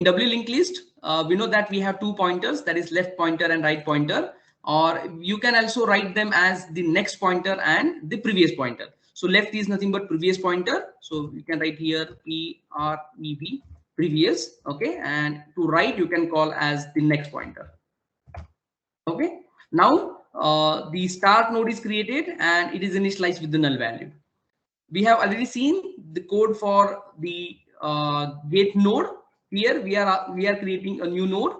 In doubly linked list, we know that we have two pointers, that is left pointer and right pointer, or you can also write them as the next pointer and the previous pointer. So left is nothing but previous pointer. So you can write here PREV, previous. Okay. And to right, you can call as the next pointer. Okay. Now the start node is created and it is initialized with the null value. We have already seen the code for the get node. Here we are creating a new node.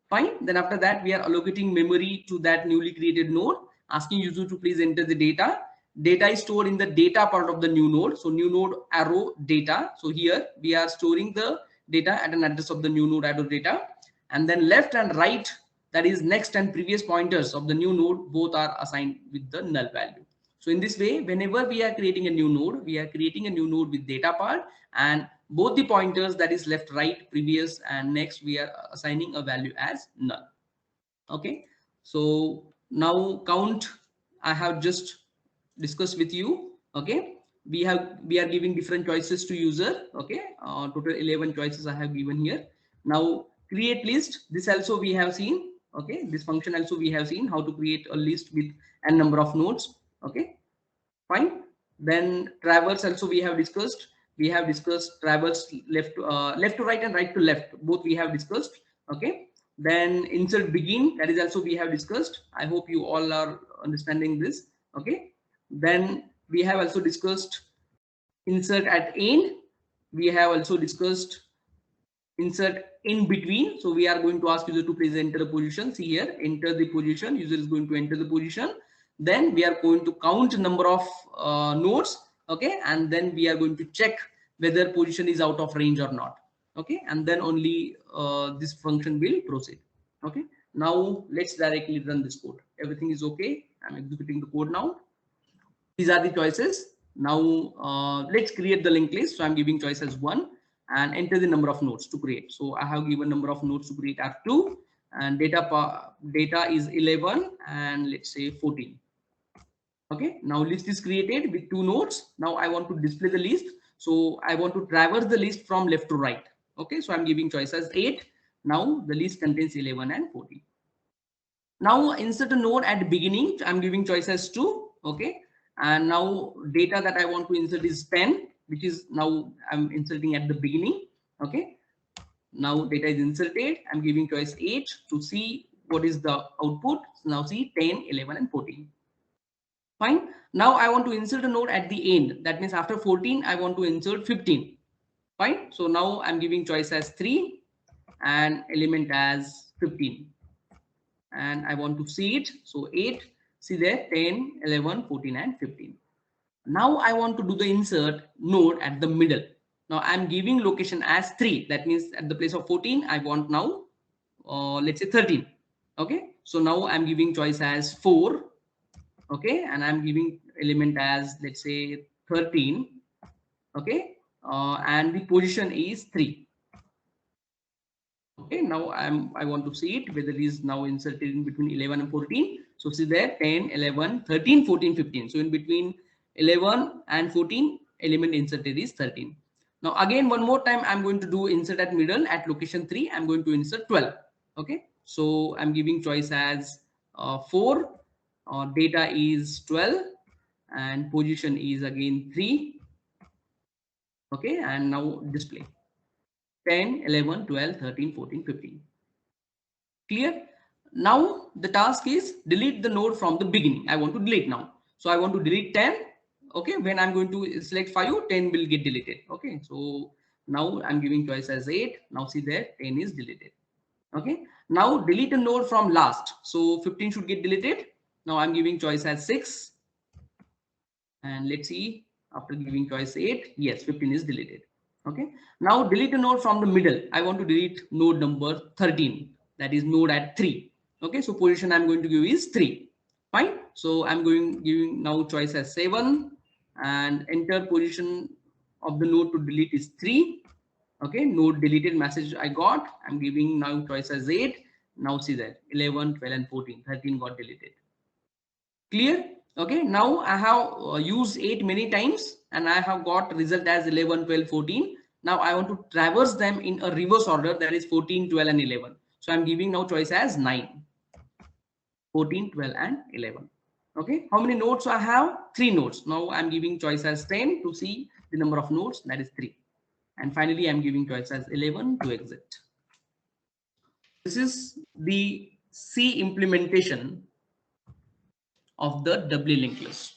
Fine. Then after that, we are allocating memory to that newly created node, asking user to please enter the data. Data is stored in the data part of the new node. So new node arrow data. So here we are storing the data at an address of the new node arrow data. And then left and right, that is next and previous pointers of the new node, both are assigned with the null value. So in this way, whenever we are creating a new node, we are creating a new node with data part, and both the pointers, that is left, right, previous, and next, we are assigning a value as null. Okay. So now count I have just discussed with you. Okay. We are giving different choices to user. Okay. Total 11 choices I have given here. Now create list. This also we have seen. Okay. This function also we have seen how to create a list with n number of nodes. Okay. Fine. Then traverse also we have discussed. We have discussed traverse left to right and right to left. Both we have discussed. Okay. Then insert begin, that is also we have discussed. I hope you all are understanding this. Okay. Then we have also discussed insert at end. We have also discussed insert in between. So we are going to ask user to please enter a position. See here, enter the position. User is going to enter the position. Then we are going to count number of nodes. Okay. And then we are going to check whether position is out of range or not. Okay. And then only this function will proceed. Okay. Now let's directly run this code. Everything is okay. I'm executing the code now. These are the choices. Now let's create the linked list. So I'm giving choice as 1 and enter the number of nodes to create. So I have given number of nodes to create are 2 and data is 11 and let's say 14. Okay, now list is created with 2 nodes. Now I want to display the list. So I want to traverse the list from left to right. Okay, so I'm giving choice as 8. Now the list contains 11 and 14. Now insert a node at the beginning. I'm giving choice as 2. Okay, and now data that I want to insert is 10, which is now I'm inserting at the beginning. Okay, now data is inserted. I'm giving choice 8 to see what is the output. So now see 10, 11 and 14. Fine. Now I want to insert a node at the end. That means after 14, I want to insert 15. Fine. So now I'm giving choice as 3 and element as 15. And I want to see it. So 8, see there 10, 11, 14 and 15. Now I want to do the insert node at the middle. Now I'm giving location as 3. That means at the place of 14, I want now, let's say 13. Okay. So now I'm giving choice as 4. Okay. And I'm giving element as, let's say 13. Okay. And the position is 3. Okay, now I want to see it whether it is now inserted in between 11 and 14. So see there 10, 11, 13, 14, 15. So in between 11 and 14, element inserted is 13. Now again one more time I'm going to do insert at middle at location 3. I'm going to insert 12. Okay, so I'm giving choice as 4. Data is 12 and position is again 3. Okay, and now display 10, 11, 12, 13, 14, 15. Clear? Now the task is delete the node from the beginning. I want to delete now. So I want to delete 10. Okay, when I'm going to select 5, 10 will get deleted. Okay, so now I'm giving choice as 8. Now see there 10 is deleted. Okay, now delete a node from last. So 15 should get deleted. Now I'm giving choice as 6. And let's see, after giving choice 8, yes, 15 is deleted. Okay, now delete a node from the middle. I want to delete node number 13, that is node at 3. Okay, so position I'm going to give is 3. Fine. So I'm giving now choice as 7 and enter position of the node to delete is 3. Okay, node deleted message I got. I'm giving now choice as 8. Now see that 11, 12 and 14, 13 got deleted. Clear? Okay, now I have used 8 many times and I have got result as 11, 12, 14. Now I want to traverse them in a reverse order, that is 14, 12 and 11. So I'm giving now choice as 9, 14, 12 and 11. Okay, how many nodes I have? 3 nodes. Now I'm giving choice as 10 to see the number of nodes, that is 3. And finally I'm giving choice as 11 to exit. This is the C implementation of the doubly linked list.